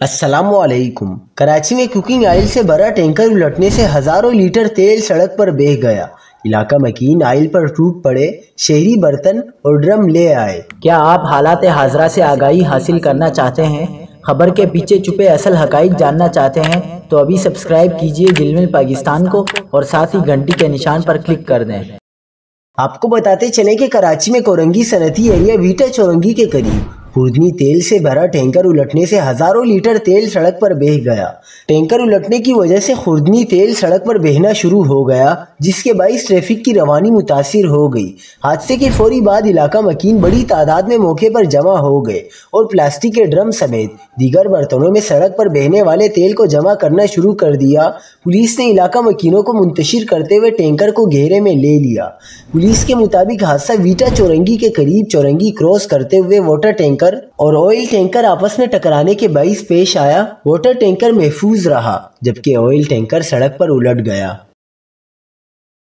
السلام علیکم۔ کراچی میں کوکنگ آئل سے بھرا ٹینکر الٹنے سے ہزاروں لیٹر تیل سڑک پر بہہ گیا۔ علاقہ مکین آئل پر ٹوٹ پڑے، شہری برتن اور ڈرم لے آئے۔ کیا آپ حالات حاضرہ سے آگاہی حاصل کرنا چاہتے ہیں؟ خبر کے پیچھے چھپے اصل حقائق جاننا چاہتے ہیں تو ابھی سبسکرائب کیجئے جلمل پاکستان کو اور ساتھ ہی گھنٹی کے نشان پر کلک کر دیں۔ آپ کو بتاتے چلیں کہ کراچی میں کورنگی صنعتی ایریا ویٹا چورنگی کے قریب خوردنی تیل سے بھرا ٹینکر الٹنے سے ہزاروں لیٹر تیل سڑک پر بہہ گیا۔ ٹینکر الٹنے کی وجہ سے خوردنی تیل سڑک پر بہنا شروع ہو گیا، جس کے باعث ٹریفک کی روانی متاثر ہو گئی۔ حادثے کے فوری بعد علاقہ مکین بڑی تعداد میں موقع پر جمع ہو گئے اور پلاسٹک کے ڈرم سمیت دیگر برتنوں میں سڑک پر بہنے والے تیل کو جمع کرنا شروع کر دیا۔ پولیس نے علاقہ مکینوں کو منتشر کرتے ہوئے ٹینکر کو گھیرے میں لے لیا۔ پولیس کے مطابق حادثہ ویٹا چورنگی کے قریب چورنگی کراس کرتے ہوئے واٹر ٹینکر اور آئل ٹینکر آپس میں ٹکرانے کے باعث پیش آیا۔ واٹر ٹینکر محفوظ رہا جبکہ آئل ٹینکر سڑک پر الٹ گیا۔